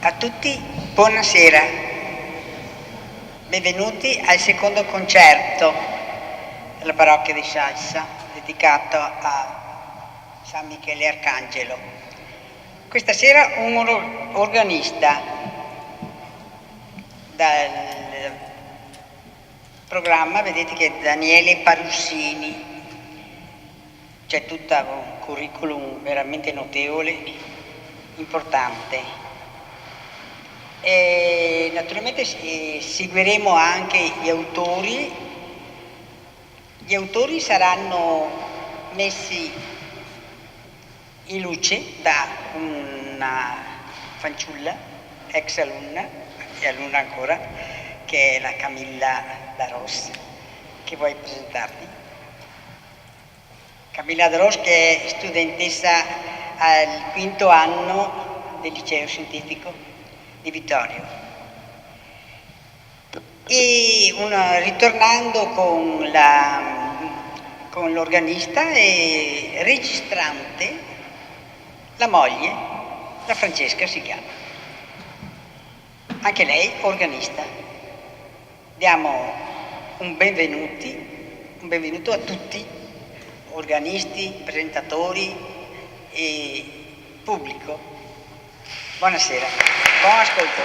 A tutti, buonasera. Benvenuti al secondo concerto della parrocchia di Salsa, dedicato a San Michele Arcangelo. Questa sera un organista dal programma, vedete che è Daniele Parussini. C'è tutto un curriculum veramente notevole, importante. E naturalmente seguiremo anche gli autori. Gli autori saranno messi in luce da una fanciulla, ex alunna e alunna ancora, che è la Camilla Daros, che vuoi presentarvi. Camilla Daros, che è studentessa al quinto anno del liceo scientifico di Vittorio. E ritornando con l'organista e registrante, la moglie, la Francesca si chiama. Anche lei organista. Diamo un benvenuto a tutti, organisti, presentatori e pubblico. Buonasera, buon ascolto.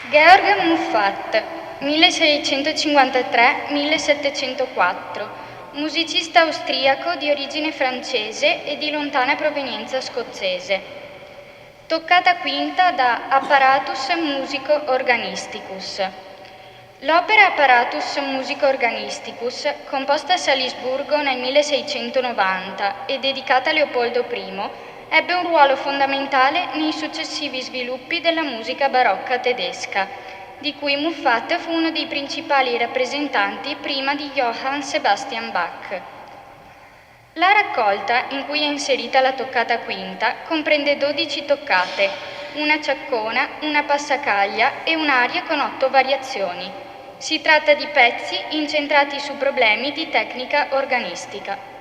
Georg Muffat, 1653-1704, musicista austriaco di origine francese e di lontana provenienza scozzese. Toccata quinta da Apparatus Musico Organisticus. L'opera Apparatus Musico Organisticus, composta a Salisburgo nel 1690 e dedicata a Leopoldo I, ebbe un ruolo fondamentale nei successivi sviluppi della musica barocca tedesca, di cui Muffat fu uno dei principali rappresentanti prima di Johann Sebastian Bach. La raccolta, in cui è inserita la toccata quinta, comprende 12 toccate, una ciaccona, una passacaglia e un'aria con 8 variazioni. Si tratta di pezzi incentrati su problemi di tecnica organistica.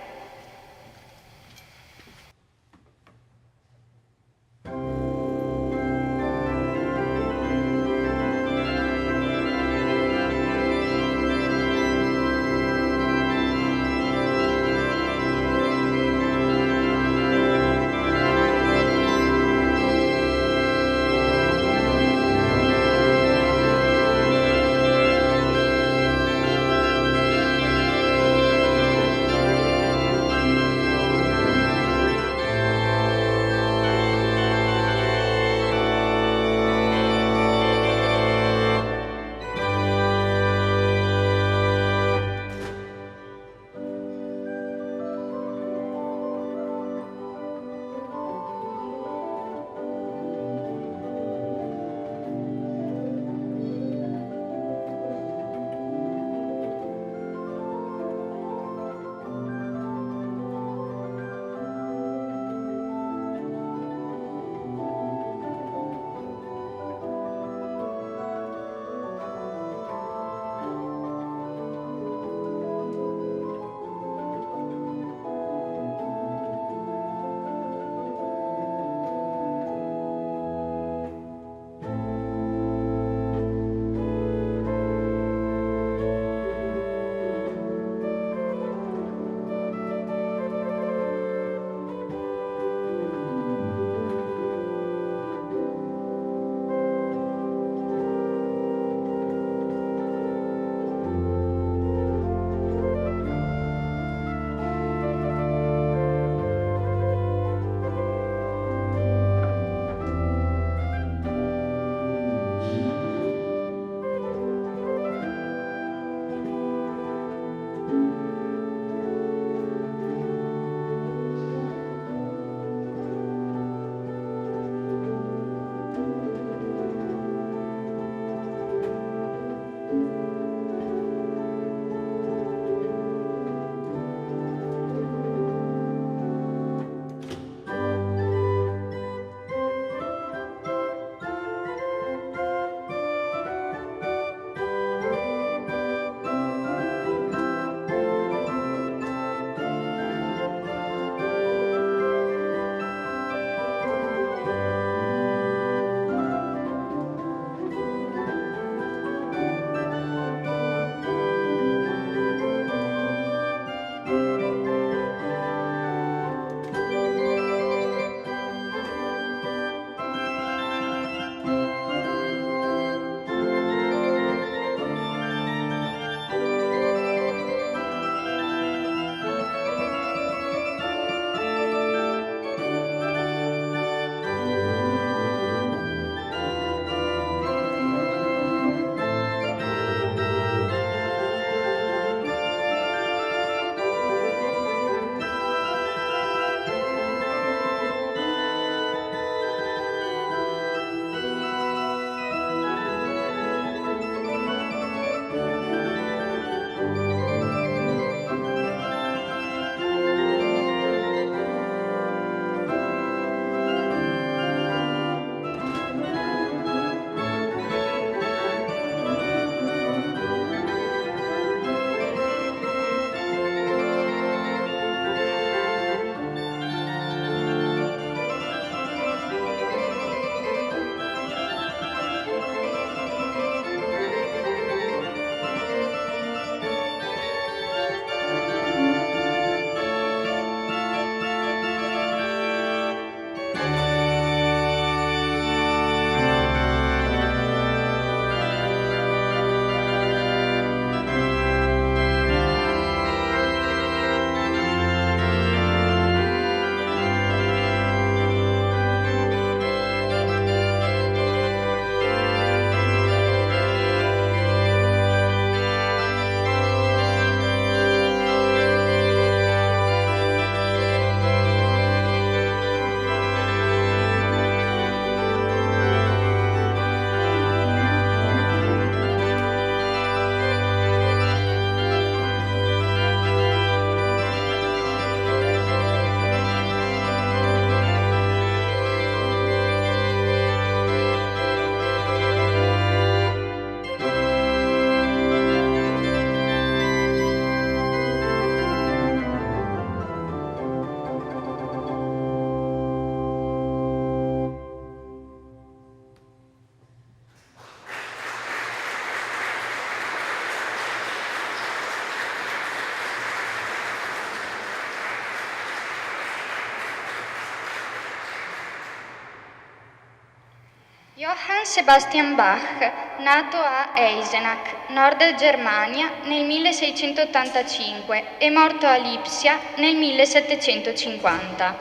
Johann Sebastian Bach, nato a Eisenach, nord Germania, nel 1685 e morto a Lipsia nel 1750.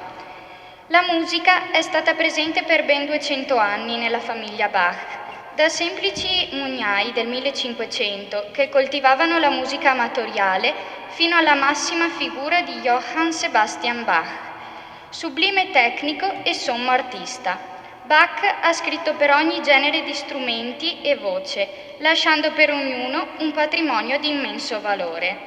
La musica è stata presente per ben 200 anni nella famiglia Bach, da semplici mugnai del 1500 che coltivavano la musica amatoriale fino alla massima figura di Johann Sebastian Bach, sublime tecnico e sommo artista. Bach ha scritto per ogni genere di strumenti e voce, lasciando per ognuno un patrimonio di immenso valore.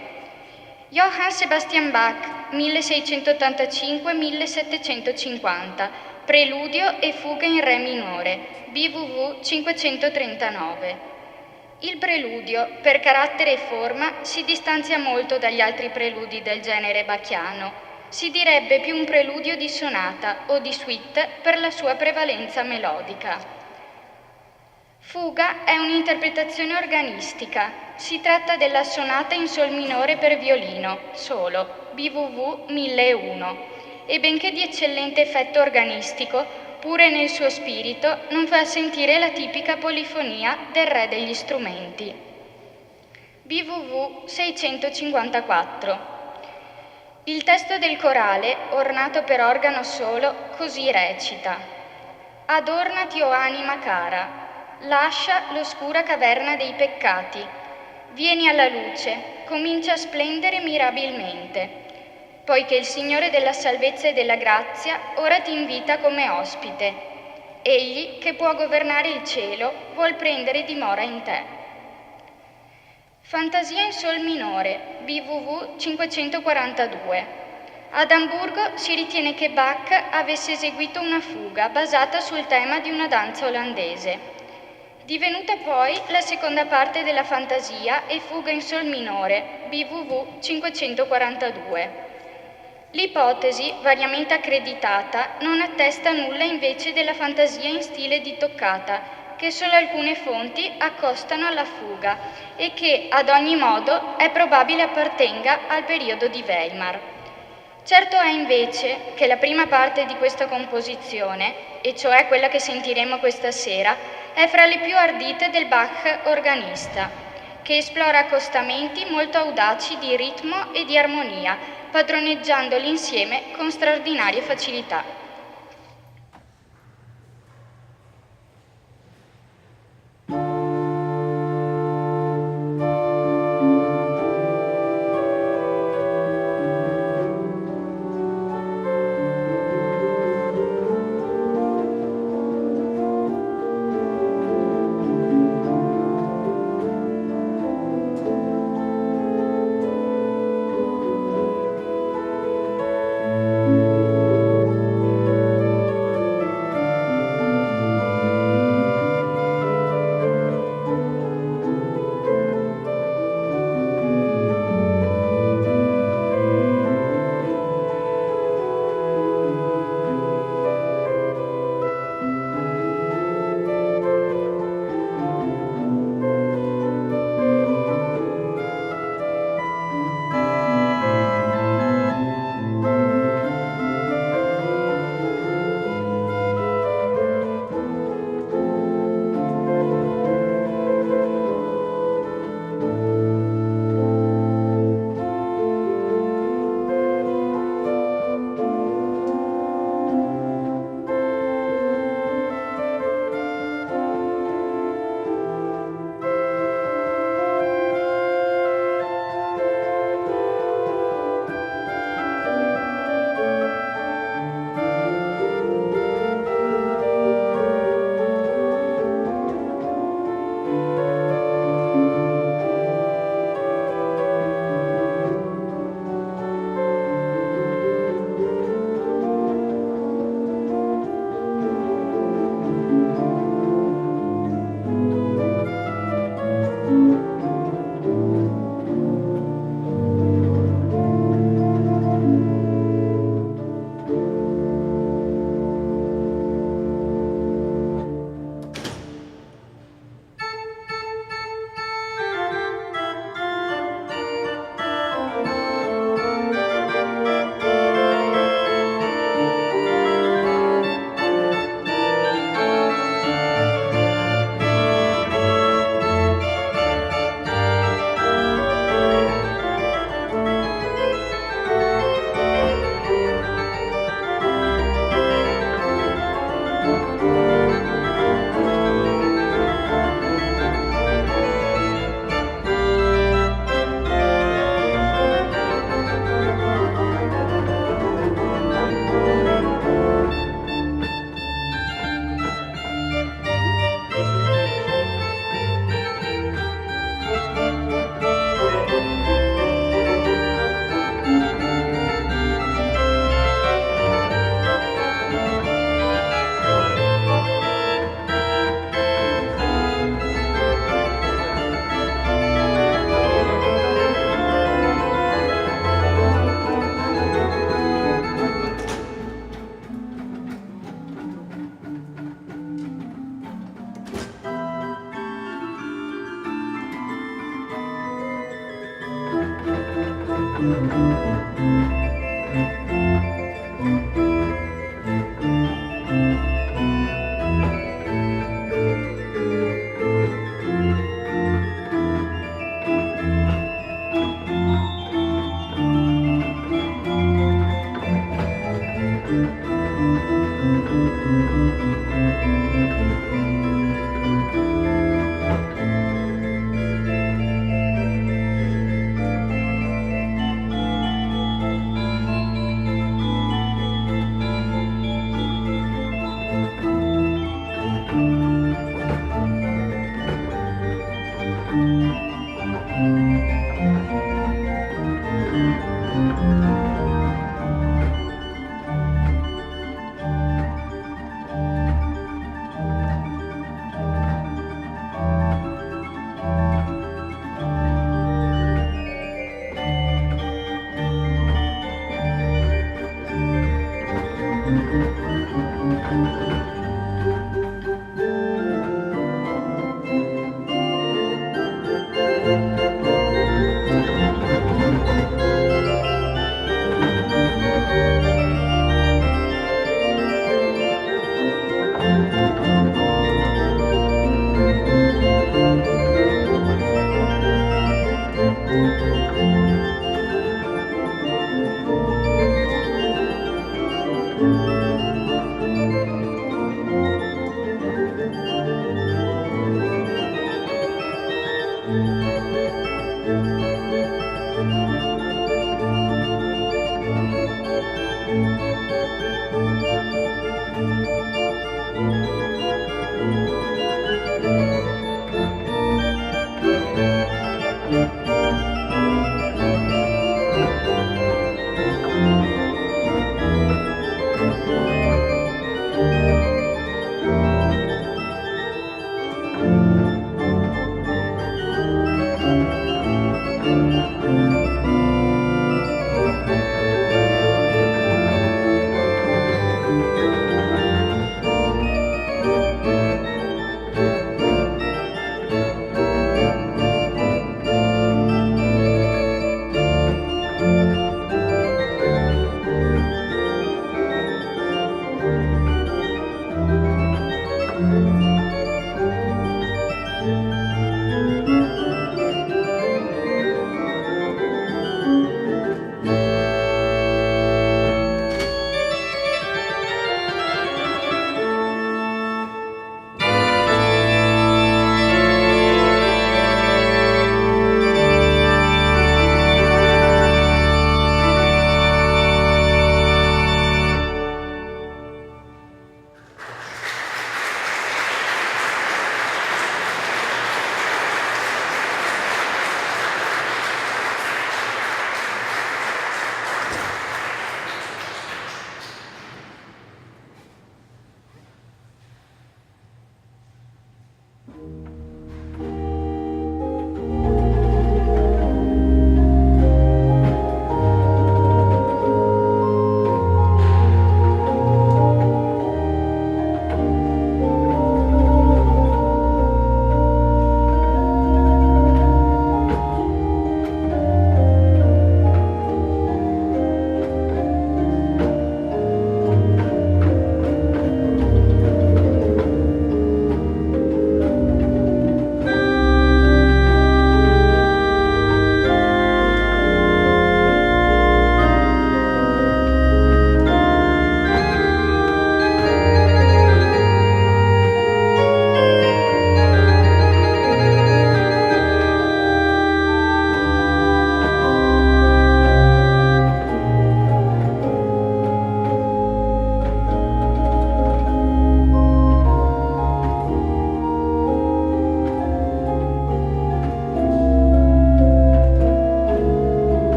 Johann Sebastian Bach, 1685-1750, Preludio e fuga in Re minore, BWV 539. Il preludio, per carattere e forma, si distanzia molto dagli altri preludi del genere bachiano. Si direbbe più un preludio di sonata o di suite per la sua prevalenza melodica. Fuga è un'interpretazione organistica. Si tratta della sonata in sol minore per violino, solo, BWV 1001, e benché di eccellente effetto organistico, pure nel suo spirito non fa sentire la tipica polifonia del re degli strumenti. BWV 654. Il testo del corale, ornato per organo solo, così recita: Adornati, o anima cara, lascia l'oscura caverna dei peccati, vieni alla luce, comincia a splendere mirabilmente, poiché il Signore della salvezza e della grazia ora ti invita come ospite. Egli, che può governare il cielo, vuol prendere dimora in te. Fantasia in sol minore, BWV 542. Ad Amburgo si ritiene che Bach avesse eseguito una fuga basata sul tema di una danza olandese. Divenuta poi la seconda parte della fantasia e fuga in sol minore, BWV 542. L'ipotesi, variamente accreditata, non attesta nulla invece della fantasia in stile di toccata, che solo alcune fonti accostano alla fuga e che, ad ogni modo, è probabile appartenga al periodo di Weimar. Certo è invece che la prima parte di questa composizione, e cioè quella che sentiremo questa sera, è fra le più ardite del Bach organista, che esplora accostamenti molto audaci di ritmo e di armonia, padroneggiando l'insieme con straordinaria facilità.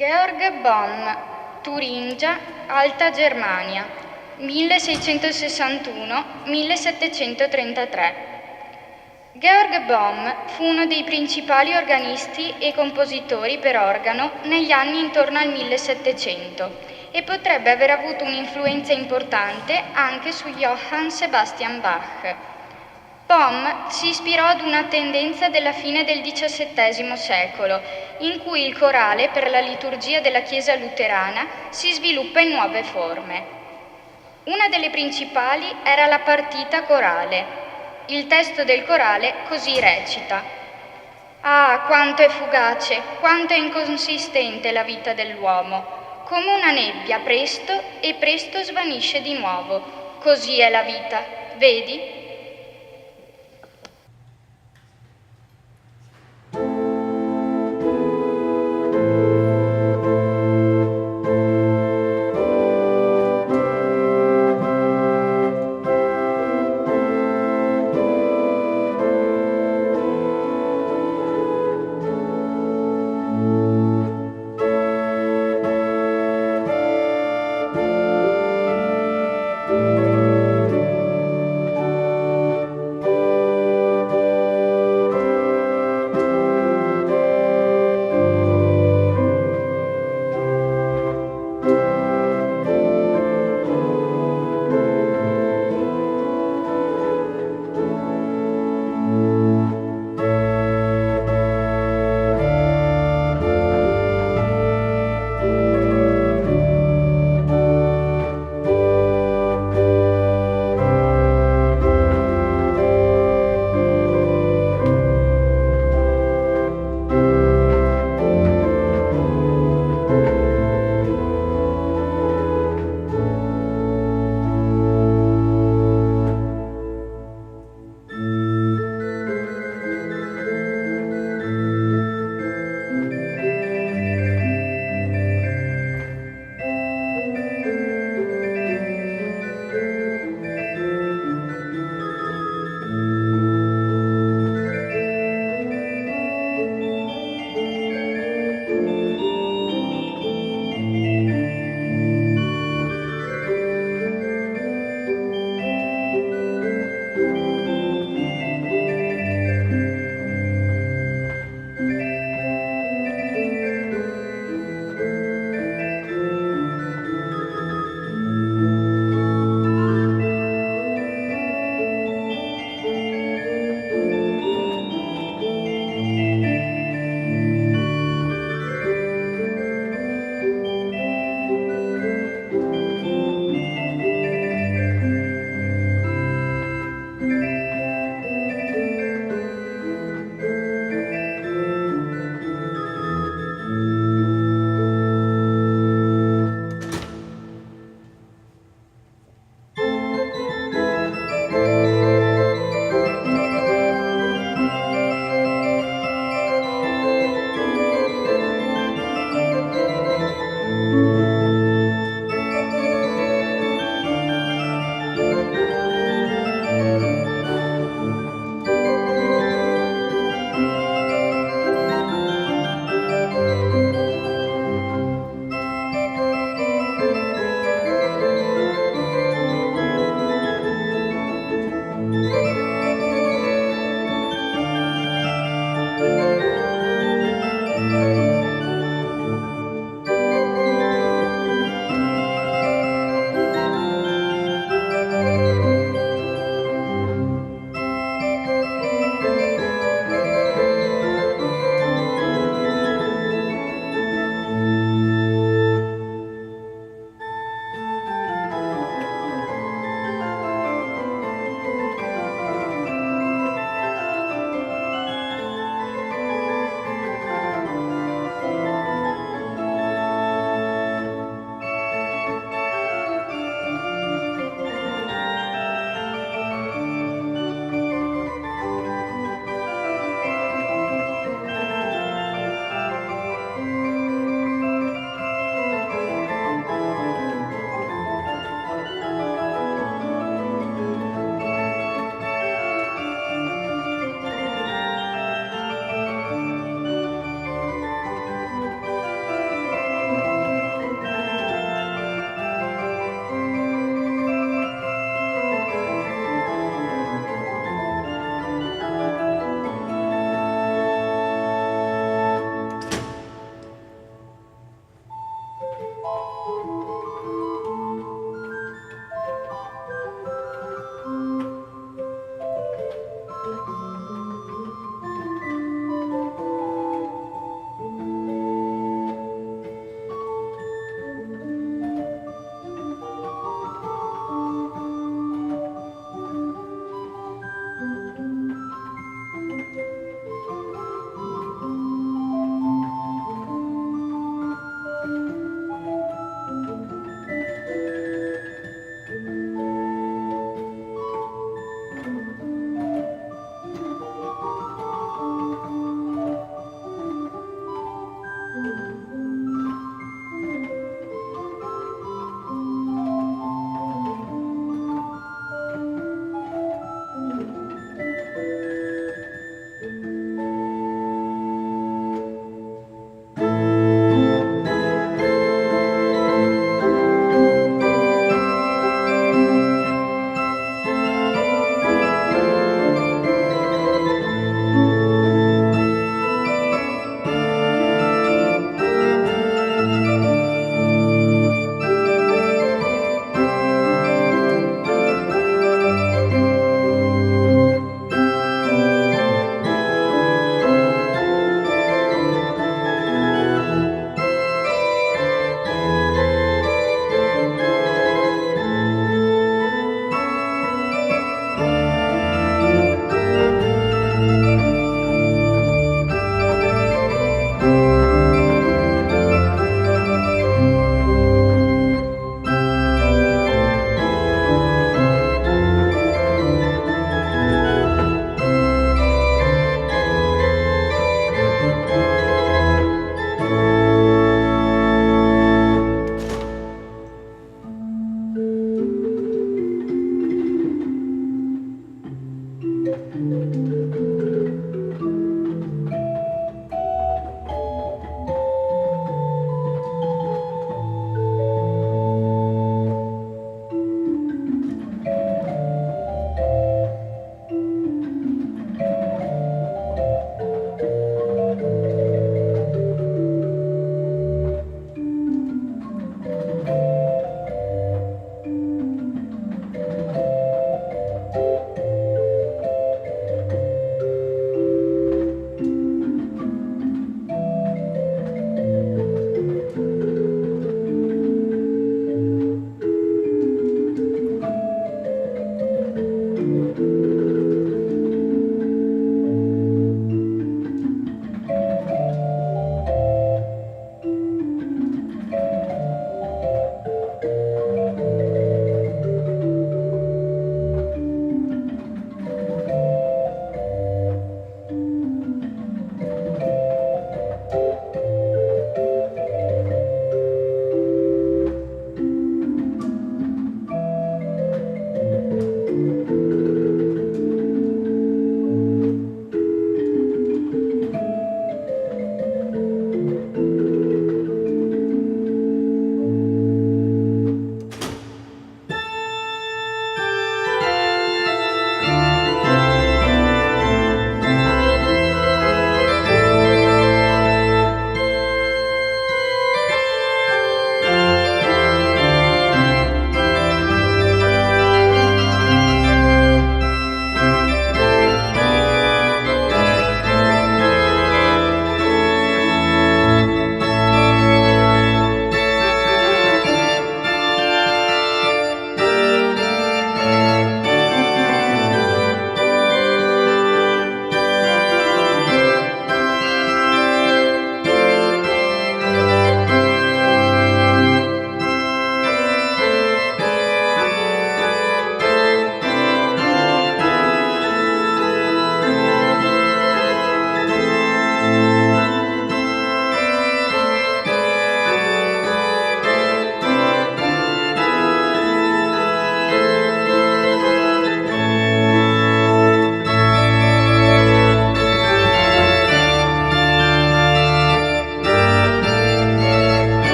Georg Bonn, Turingia, Alta Germania, 1661-1733. Georg Bohm fu uno dei principali organisti e compositori per organo negli anni intorno al 1700 e potrebbe aver avuto un'influenza importante anche su Johann Sebastian Bach. Bohm si ispirò ad una tendenza della fine del XVII secolo, in cui il corale per la liturgia della Chiesa luterana si sviluppa in nuove forme. Una delle principali era la partita corale. Il testo del corale così recita: «Ah, quanto è fugace, quanto è inconsistente la vita dell'uomo! Come una nebbia presto e presto svanisce di nuovo. Così è la vita, vedi?»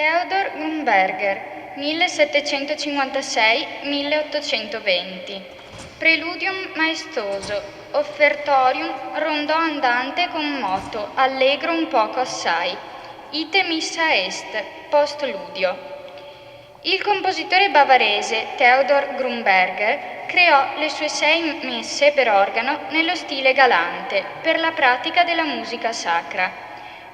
Theodor Grünberger, 1756-1820. Preludium maestoso, offertorium, rondò andante con moto, allegro un poco assai. Ite missa est, postludio. Il compositore bavarese Theodor Grünberger creò le sue 6 messe per organo nello stile galante per la pratica della musica sacra.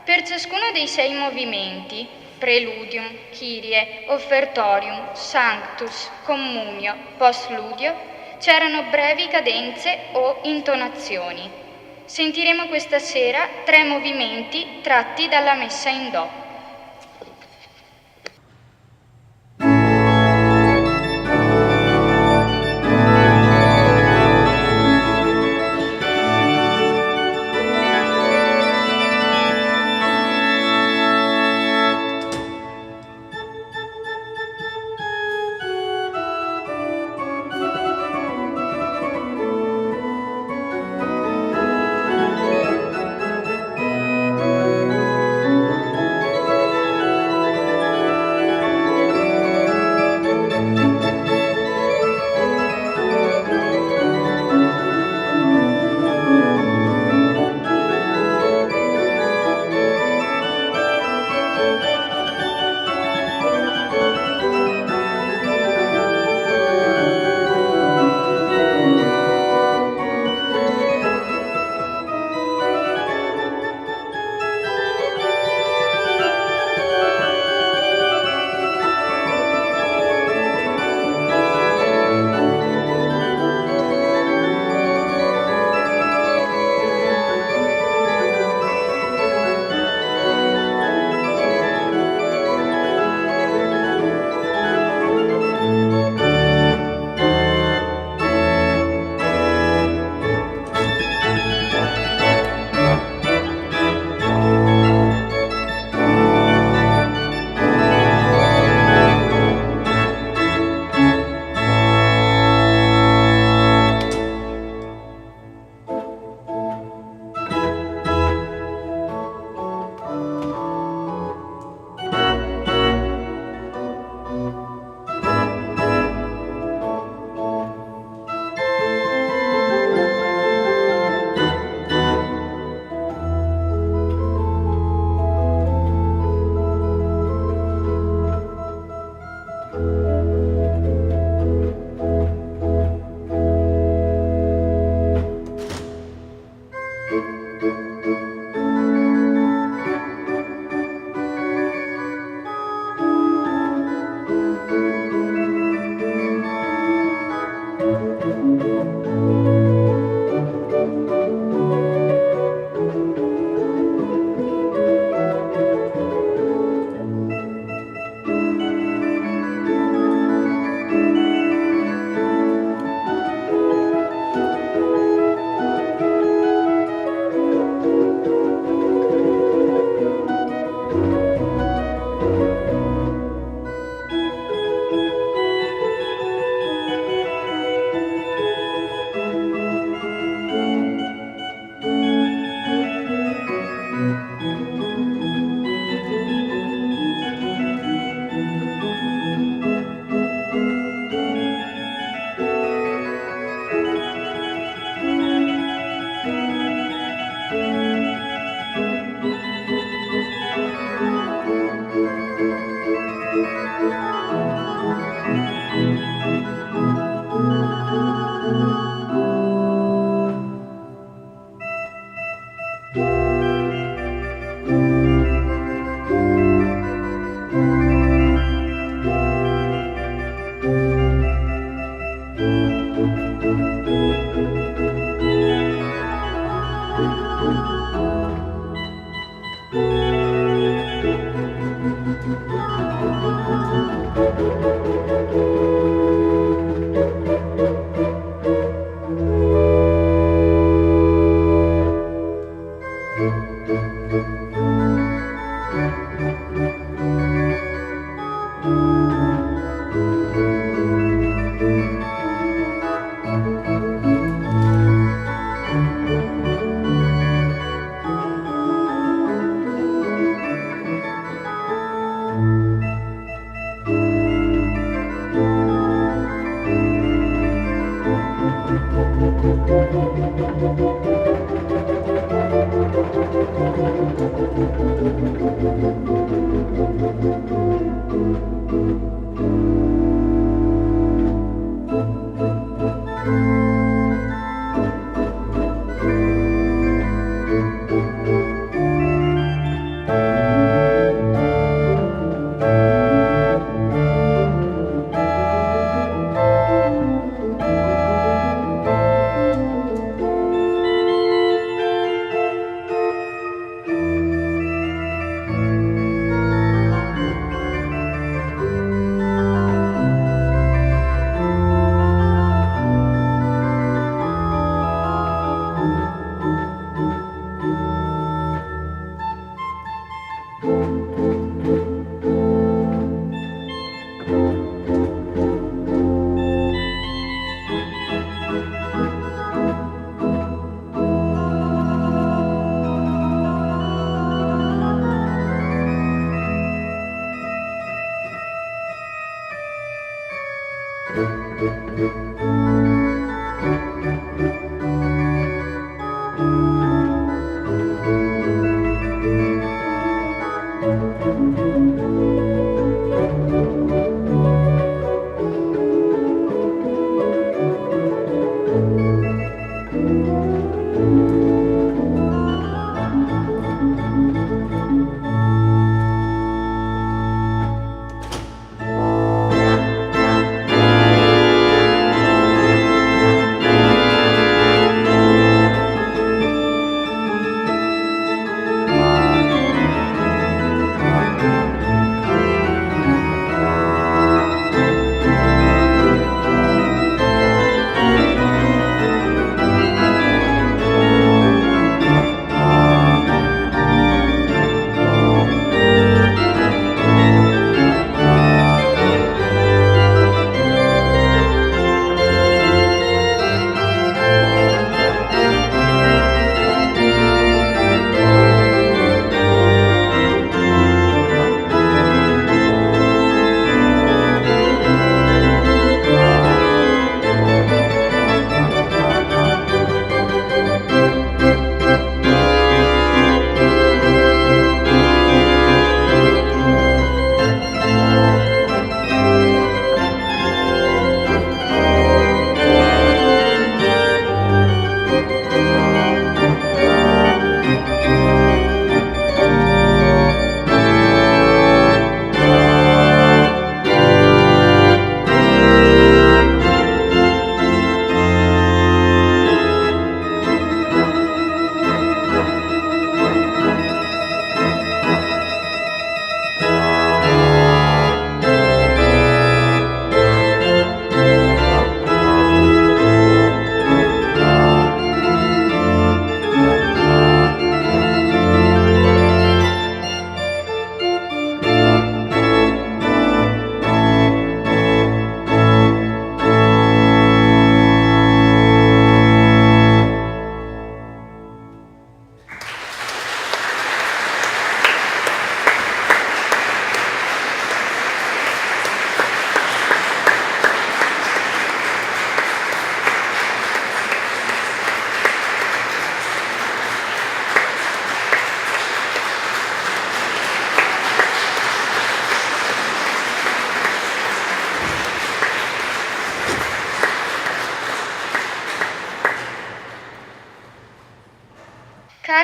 Per ciascuno dei 6 movimenti, Preludium, Kyrie, Offertorium, Sanctus, Communio, Postludio, c'erano brevi cadenze o intonazioni. Sentiremo questa sera 3 movimenti tratti dalla messa in Do.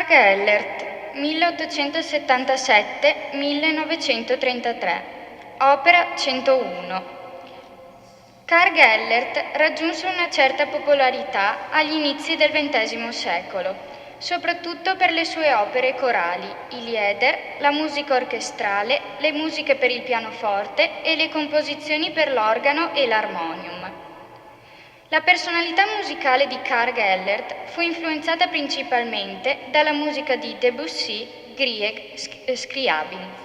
Karg Ellert, 1877-1933, opera 101. Karg Ellert raggiunse una certa popolarità agli inizi del XX secolo, soprattutto per le sue opere corali, i lieder, la musica orchestrale, le musiche per il pianoforte e le composizioni per l'organo e l'armonium. La personalità musicale di Karg Ellert fu influenzata principalmente dalla musica di Debussy, Grieg, Scriabin.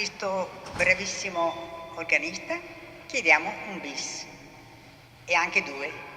questo bravissimo organista chiediamo un bis e anche due.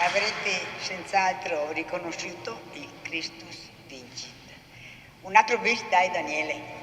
Avrete senz'altro riconosciuto il Christus Vincit. Un altro bis, dai Daniele.